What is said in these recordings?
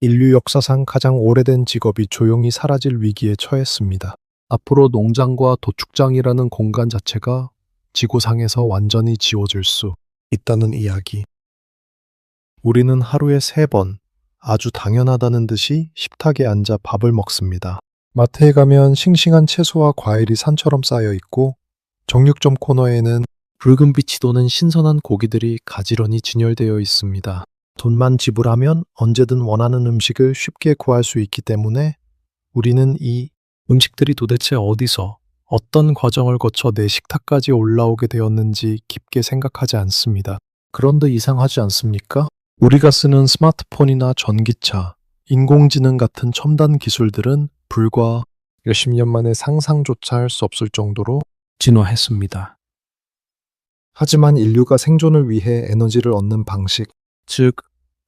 인류 역사상 가장 오래된 직업이 조용히 사라질 위기에 처했습니다. 앞으로 농장과 도축장이라는 공간 자체가 지구상에서 완전히 지워질 수 있다는 이야기. 우리는 하루에 3번 아주 당연하다는 듯이 식탁에 앉아 밥을 먹습니다. 마트에 가면 싱싱한 채소와 과일이 산처럼 쌓여 있고 정육점 코너에는 붉은 빛이 도는 신선한 고기들이 가지런히 진열되어 있습니다. 돈만 지불하면 언제든 원하는 음식을 쉽게 구할 수 있기 때문에 우리는 이 음식들이 도대체 어디서 어떤 과정을 거쳐 내 식탁까지 올라오게 되었는지 깊게 생각하지 않습니다. 그런데 이상하지 않습니까? 우리가 쓰는 스마트폰이나 전기차, 인공지능 같은 첨단 기술들은 불과 몇십 년 만에 상상조차 할 수 없을 정도로 진화했습니다. 하지만 인류가 생존을 위해 에너지를 얻는 방식, 즉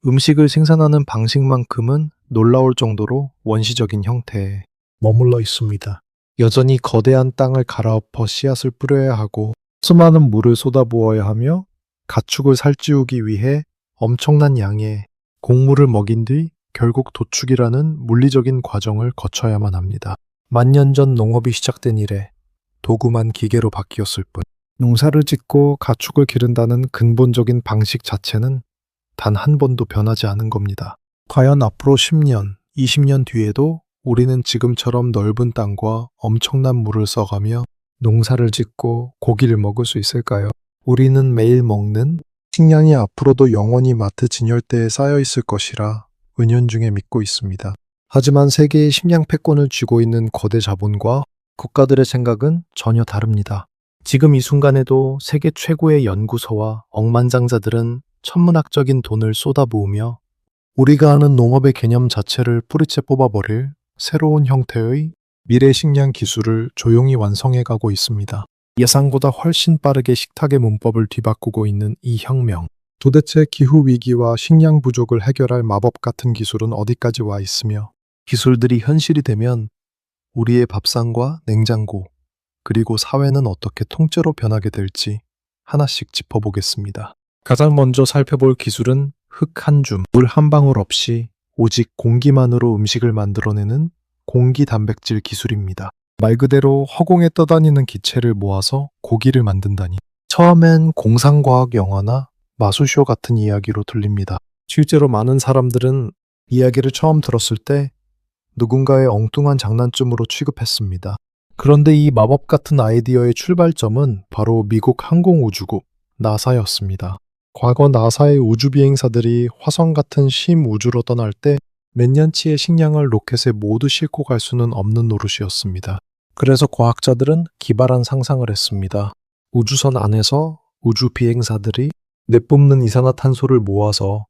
음식을 생산하는 방식만큼은 놀라울 정도로 원시적인 형태에 머물러 있습니다. 여전히 거대한 땅을 갈아엎어 씨앗을 뿌려야 하고 수많은 물을 쏟아부어야 하며 가축을 살찌우기 위해 엄청난 양의 곡물을 먹인 뒤 결국 도축이라는 물리적인 과정을 거쳐야만 합니다. 만년 전 농업이 시작된 이래 도구만 기계로 바뀌었을 뿐 농사를 짓고 가축을 기른다는 근본적인 방식 자체는 단 한 번도 변하지 않은 겁니다. 과연 앞으로 10년, 20년 뒤에도 우리는 지금처럼 넓은 땅과 엄청난 물을 써가며 농사를 짓고 고기를 먹을 수 있을까요? 우리는 매일 먹는 식량이 앞으로도 영원히 마트 진열대에 쌓여 있을 것이라 은연중에 믿고 있습니다. 하지만 세계의 식량 패권을 쥐고 있는 거대 자본과 국가들의 생각은 전혀 다릅니다. 지금 이 순간에도 세계 최고의 연구소와 억만장자들은 천문학적인 돈을 쏟아부으며 우리가 아는 농업의 개념 자체를 뿌리째 뽑아버릴 새로운 형태의 미래 식량 기술을 조용히 완성해가고 있습니다. 예상보다 훨씬 빠르게 식탁의 문법을 뒤바꾸고 있는 이 혁명. 도대체 기후위기와 식량 부족을 해결할 마법 같은 기술은 어디까지 와 있으며 기술들이 현실이 되면 우리의 밥상과 냉장고 그리고 사회는 어떻게 통째로 변하게 될지 하나씩 짚어보겠습니다. 가장 먼저 살펴볼 기술은 흙 한 줌, 물 한 방울 없이 오직 공기만으로 음식을 만들어내는 공기 단백질 기술입니다. 말 그대로 허공에 떠다니는 기체를 모아서 고기를 만든다니. 처음엔 공상과학 영화나 마술쇼 같은 이야기로 들립니다. 실제로 많은 사람들은 이야기를 처음 들었을 때 누군가의 엉뚱한 장난쯤으로 취급했습니다. 그런데 이 마법 같은 아이디어의 출발점은 바로 미국 항공우주국 나사였습니다. 과거 나사의 우주비행사들이 화성 같은 심우주로 떠날 때 몇 년치의 식량을 로켓에 모두 싣고 갈 수는 없는 노릇이었습니다. 그래서 과학자들은 기발한 상상을 했습니다. 우주선 안에서 우주비행사들이 내뿜는 이산화탄소를 모아서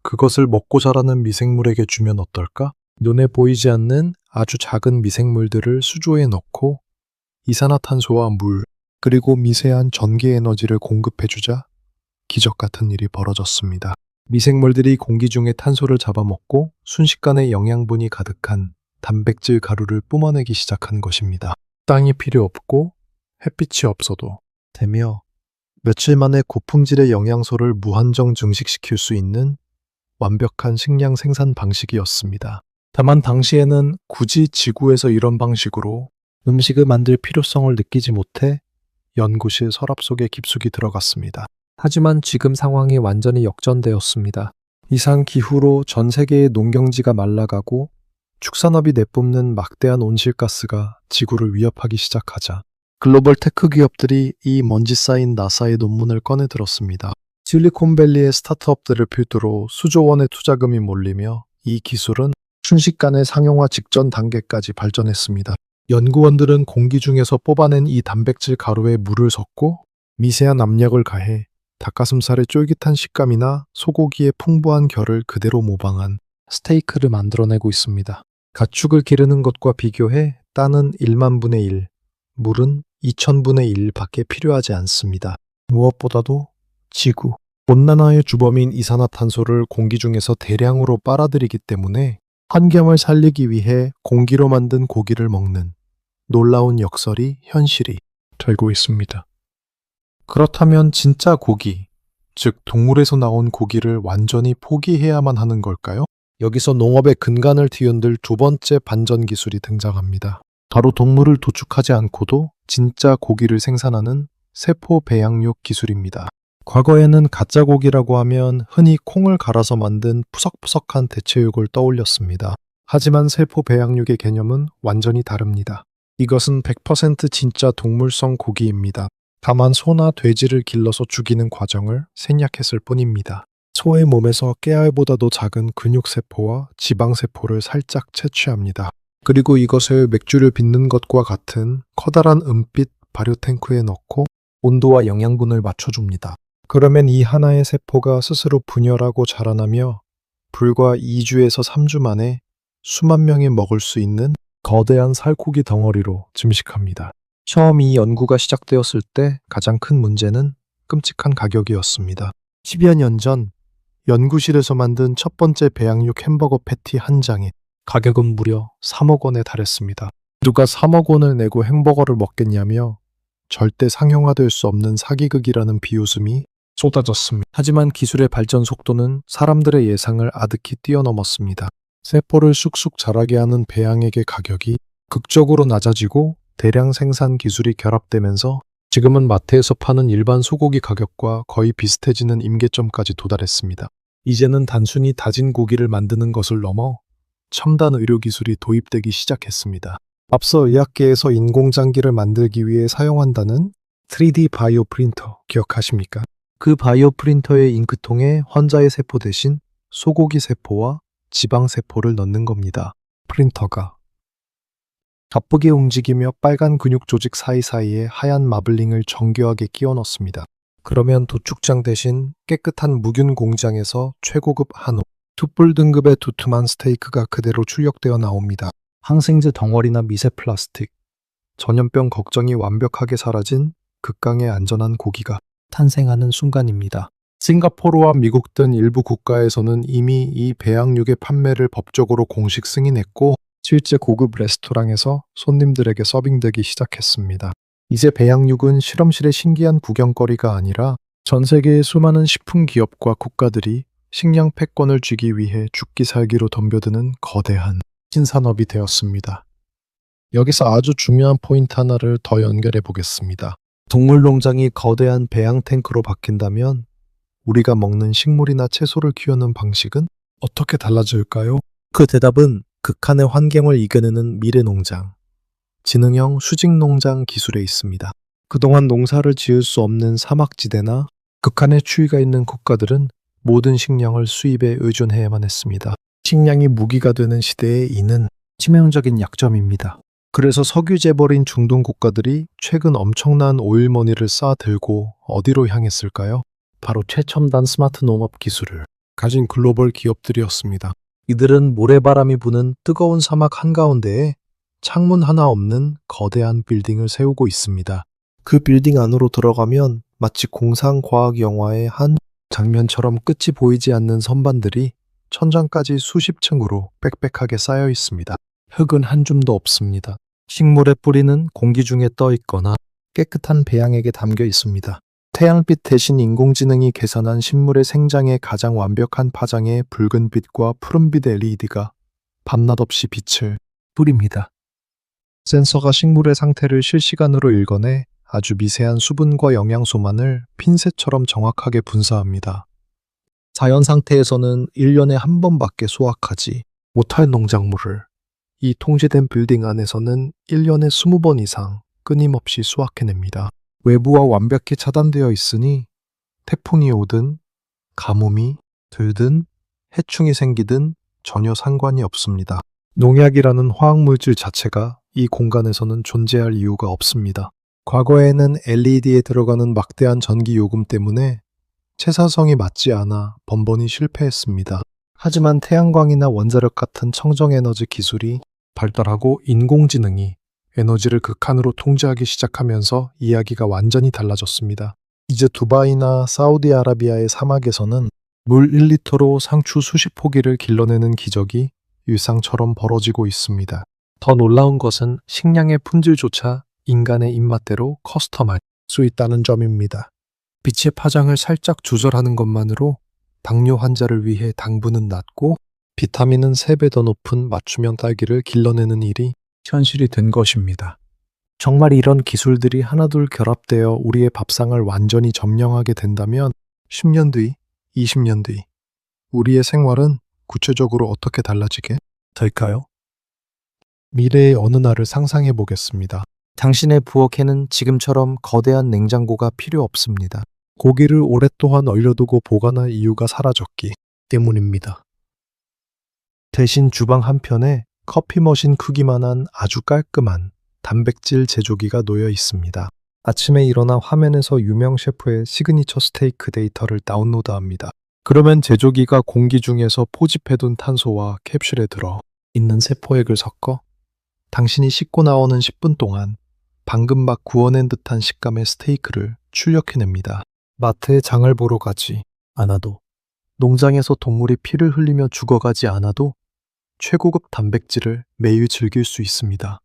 그것을 먹고 자라는 미생물에게 주면 어떨까? 눈에 보이지 않는 아주 작은 미생물들을 수조에 넣고 이산화탄소와 물, 그리고 미세한 전기 에너지를 공급해주자 기적 같은 일이 벌어졌습니다. 미생물들이 공기 중에 탄소를 잡아먹고 순식간에 영양분이 가득한 단백질 가루를 뿜어내기 시작한 것입니다. 땅이 필요 없고 햇빛이 없어도 되며 며칠 만에 고품질의 영양소를 무한정 증식시킬 수 있는 완벽한 식량 생산 방식이었습니다. 다만 당시에는 굳이 지구에서 이런 방식으로 음식을 만들 필요성을 느끼지 못해 연구실 서랍 속에 깊숙이 들어갔습니다. 하지만 지금 상황이 완전히 역전되었습니다. 이상 기후로 전 세계의 농경지가 말라가고 축산업이 내뿜는 막대한 온실가스가 지구를 위협하기 시작하자 글로벌 테크 기업들이 이 먼지 쌓인 나사의 논문을 꺼내 들었습니다. 실리콘밸리의 스타트업들을 필두로 수조 원의 투자금이 몰리며 이 기술은 순식간에 상용화 직전 단계까지 발전했습니다. 연구원들은 공기 중에서 뽑아낸 이 단백질 가루에 물을 섞고 미세한 압력을 가해 닭가슴살의 쫄깃한 식감이나 소고기의 풍부한 결을 그대로 모방한 스테이크를 만들어내고 있습니다. 가축을 기르는 것과 비교해 땀은 1만 분의 1, 물은 2000분의 1밖에 필요하지 않습니다. 무엇보다도 지구, 온난화의 주범인 이산화탄소를 공기 중에서 대량으로 빨아들이기 때문에 환경을 살리기 위해 공기로 만든 고기를 먹는 놀라운 역설이 현실이 되고 있습니다. 그렇다면 진짜 고기, 즉 동물에서 나온 고기를 완전히 포기해야만 하는 걸까요? 여기서 농업의 근간을 뒤흔들 두 번째 반전 기술이 등장합니다. 바로 동물을 도축하지 않고도 진짜 고기를 생산하는 세포 배양육 기술입니다. 과거에는 가짜 고기라고 하면 흔히 콩을 갈아서 만든 푸석푸석한 대체육을 떠올렸습니다. 하지만 세포 배양육의 개념은 완전히 다릅니다. 이것은 100% 진짜 동물성 고기입니다. 다만 소나 돼지를 길러서 죽이는 과정을 생략했을 뿐입니다. 소의 몸에서 깨알보다도 작은 근육세포와 지방세포를 살짝 채취합니다. 그리고 이것을 맥주를 빚는 것과 같은 커다란 은빛 발효 탱크에 넣고 온도와 영양분을 맞춰줍니다. 그러면 이 하나의 세포가 스스로 분열하고 자라나며 불과 2주에서 3주 만에 수만 명이 먹을 수 있는 거대한 살코기 덩어리로 증식합니다. 처음 이 연구가 시작되었을 때 가장 큰 문제는 끔찍한 가격이었습니다. 10여 년 전 연구실에서 만든 첫 번째 배양육 햄버거 패티 한 장에 가격은 무려 3억 원에 달했습니다. 누가 3억 원을 내고 햄버거를 먹겠냐며 절대 상용화될 수 없는 사기극이라는 비웃음이 쏟아졌습니다. 하지만 기술의 발전 속도는 사람들의 예상을 아득히 뛰어넘었습니다. 세포를 쑥쑥 자라게 하는 배양액의 가격이 극적으로 낮아지고 대량 생산 기술이 결합되면서 지금은 마트에서 파는 일반 소고기 가격과 거의 비슷해지는 임계점까지 도달했습니다. 이제는 단순히 다진 고기를 만드는 것을 넘어 첨단 의료 기술이 도입되기 시작했습니다. 앞서 의학계에서 인공장기를 만들기 위해 사용한다는 3D 바이오 프린터 기억하십니까? 그 바이오 프린터의 잉크통에 환자의 세포 대신 소고기 세포와 지방 세포를 넣는 겁니다. 프린터가 바쁘게 움직이며 빨간 근육 조직 사이사이에 하얀 마블링을 정교하게 끼워 넣습니다. 그러면 도축장 대신 깨끗한 무균 공장에서 최고급 한우, 툭불 등급의 두툼한 스테이크가 그대로 출력되어 나옵니다. 항생제 덩어리나 미세 플라스틱, 전염병 걱정이 완벽하게 사라진 극강의 안전한 고기가 탄생하는 순간입니다. 싱가포르와 미국 등 일부 국가에서는 이미 이 배양육의 판매를 법적으로 공식 승인했고 실제 고급 레스토랑에서 손님들에게 서빙되기 시작했습니다. 이제 배양육은 실험실의 신기한 구경거리가 아니라 전 세계의 수많은 식품 기업과 국가들이 식량 패권을 쥐기 위해 죽기 살기로 덤벼드는 거대한 신산업이 되었습니다. 여기서 아주 중요한 포인트 하나를 더 연결해 보겠습니다. 동물농장이 거대한 배양 탱크로 바뀐다면 우리가 먹는 식물이나 채소를 키우는 방식은 어떻게 달라질까요? 그 대답은 극한의 환경을 이겨내는 미래 농장, 지능형 수직 농장 기술에 있습니다. 그동안 농사를 지을 수 없는 사막지대나 극한의 추위가 있는 국가들은 모든 식량을 수입에 의존해야만 했습니다. 식량이 무기가 되는 시대에 이는 치명적인 약점입니다. 그래서 석유 재벌인 중동 국가들이 최근 엄청난 오일머니를 쌓아들고 어디로 향했을까요? 바로 최첨단 스마트 농업 기술을 가진 글로벌 기업들이었습니다. 이들은 모래바람이 부는 뜨거운 사막 한가운데에 창문 하나 없는 거대한 빌딩을 세우고 있습니다. 그 빌딩 안으로 들어가면 마치 공상과학 영화의 한 장면처럼 끝이 보이지 않는 선반들이 천장까지 수십 층으로 빽빽하게 쌓여 있습니다. 흙은 한 줌도 없습니다. 식물의 뿌리는 공기 중에 떠 있거나 깨끗한 배양액에 담겨 있습니다. 태양빛 대신 인공지능이 계산한 식물의 생장에 가장 완벽한 파장의 붉은빛과 푸른빛 LED가 밤낮 없이 빛을 뿌립니다. 센서가 식물의 상태를 실시간으로 읽어내 아주 미세한 수분과 영양소만을 핀셋처럼 정확하게 분사합니다. 자연 상태에서는 1년에 한 번밖에 수확하지 못할 농작물을 이 통제된 빌딩 안에서는 1년에 20번 이상 끊임없이 수확해냅니다. 외부와 완벽히 차단되어 있으니 태풍이 오든 가뭄이 들든 해충이 생기든 전혀 상관이 없습니다. 농약이라는 화학물질 자체가 이 공간에서는 존재할 이유가 없습니다. 과거에는 LED에 들어가는 막대한 전기 요금 때문에 채사성이 맞지 않아 번번이 실패했습니다. 하지만 태양광이나 원자력 같은 청정에너지 기술이 발달하고 인공지능이 에너지를 극한으로 통제하기 시작하면서 이야기가 완전히 달라졌습니다. 이제 두바이나 사우디아라비아의 사막에서는 물 1리터로 상추 수십 포기를 길러내는 기적이 일상처럼 벌어지고 있습니다. 더 놀라운 것은 식량의 품질조차 인간의 입맛대로 커스텀할 수 있다는 점입니다. 빛의 파장을 살짝 조절하는 것만으로 당뇨 환자를 위해 당분은 낮고 비타민은 3배 더 높은 맞춤형 딸기를 길러내는 일이 현실이 된 것입니다. 정말 이런 기술들이 하나둘 결합되어 우리의 밥상을 완전히 점령하게 된다면 10년 뒤, 20년 뒤 우리의 생활은 구체적으로 어떻게 달라지게 될까요? 미래의 어느 날을 상상해 보겠습니다. 당신의 부엌에는 지금처럼 거대한 냉장고가 필요 없습니다. 고기를 오랫동안 얼려두고 보관할 이유가 사라졌기 때문입니다. 대신 주방 한편에 커피 머신 크기만한 아주 깔끔한 단백질 제조기가 놓여 있습니다. 아침에 일어나 화면에서 유명 셰프의 시그니처 스테이크 데이터를 다운로드합니다. 그러면 제조기가 공기 중에서 포집해둔 탄소와 캡슐에 들어 있는 세포액을 섞어 당신이 씻고 나오는 10분 동안 방금 막 구워낸 듯한 식감의 스테이크를 출력해냅니다. 마트에 장을 보러 가지 않아도, 농장에서 동물이 피를 흘리며 죽어가지 않아도 최고급 단백질을 매일 즐길 수 있습니다.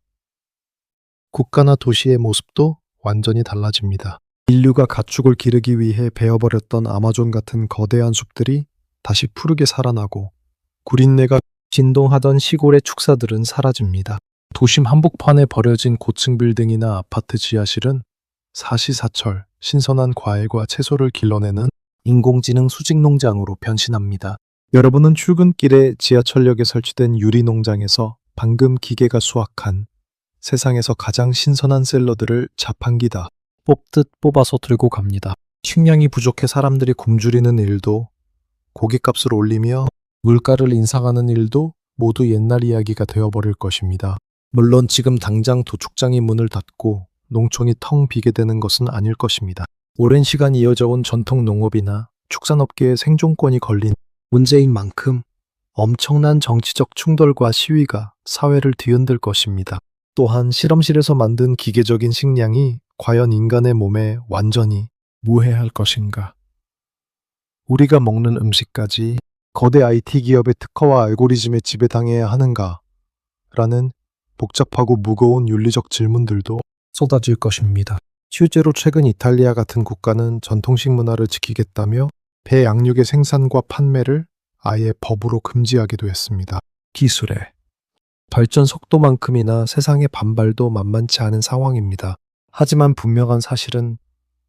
국가나 도시의 모습도 완전히 달라집니다. 인류가 가축을 기르기 위해 베어버렸던 아마존 같은 거대한 숲들이 다시 푸르게 살아나고 구린내가 진동하던 시골의 축사들은 사라집니다. 도심 한복판에 버려진 고층 빌딩이나 아파트 지하실은 사시사철 신선한 과일과 채소를 길러내는 인공지능 수직 농장으로 변신합니다. 여러분은 출근길에 지하철역에 설치된 유리 농장에서 방금 기계가 수확한 세상에서 가장 신선한 샐러드를 자판기다 뽑듯 뽑아서 들고 갑니다. 식량이 부족해 사람들이 굶주리는 일도, 고깃값을 올리며 물가를 인상하는 일도 모두 옛날 이야기가 되어버릴 것입니다. 물론 지금 당장 도축장이 문을 닫고 농촌이 텅 비게 되는 것은 아닐 것입니다. 오랜 시간 이어져 온 전통 농업이나 축산업계의 생존권이 걸린 문제인 만큼 엄청난 정치적 충돌과 시위가 사회를 뒤흔들 것입니다. 또한 실험실에서 만든 기계적인 식량이 과연 인간의 몸에 완전히 무해할 것인가? 우리가 먹는 음식까지 거대 IT 기업의 특허와 알고리즘에 지배당해야 하는가? 라는 복잡하고 무거운 윤리적 질문들도 쏟아질 것입니다. 실제로 최근 이탈리아 같은 국가는 전통식 문화를 지키겠다며 배 양육의 생산과 판매를 아예 법으로 금지하기도 했습니다. 기술의 발전 속도만큼이나 세상의 반발도 만만치 않은 상황입니다. 하지만 분명한 사실은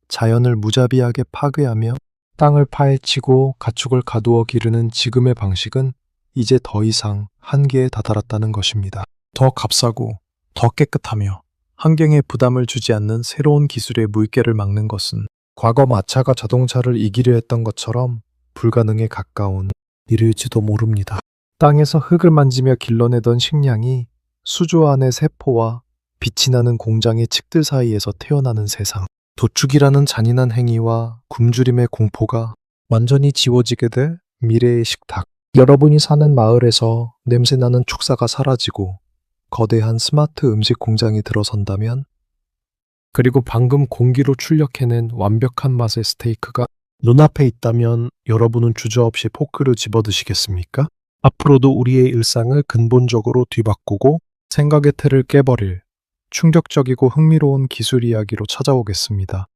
자연을 무자비하게 파괴하며 땅을 파헤치고 가축을 가두어 기르는 지금의 방식은 이제 더 이상 한계에 다다랐다는 것입니다. 더 값싸고 더 깨끗하며 환경에 부담을 주지 않는 새로운 기술의 물결을 막는 것은 과거 마차가 자동차를 이기려 했던 것처럼 불가능에 가까운 일일지도 모릅니다. 땅에서 흙을 만지며 길러내던 식량이 수조 안의 세포와 빛이 나는 공장의 칩들 사이에서 태어나는 세상. 도축이라는 잔인한 행위와 굶주림의 공포가 완전히 지워지게 될 미래의 식탁. 여러분이 사는 마을에서 냄새나는 축사가 사라지고 거대한 스마트 음식 공장이 들어선다면, 그리고 방금 공기로 출력해낸 완벽한 맛의 스테이크가 눈앞에 있다면 여러분은 주저없이 포크를 집어드시겠습니까? 앞으로도 우리의 일상을 근본적으로 뒤바꾸고 생각의 틀을 깨버릴 충격적이고 흥미로운 기술 이야기로 찾아오겠습니다.